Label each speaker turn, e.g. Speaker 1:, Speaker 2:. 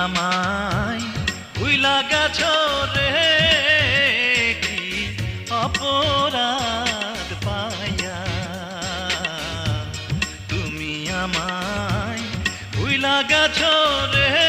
Speaker 1: আমায় ভুইলা গেছো রে, কি অপরাধ পাইয়া তুমি আমায় ভুইলা গেছো রে।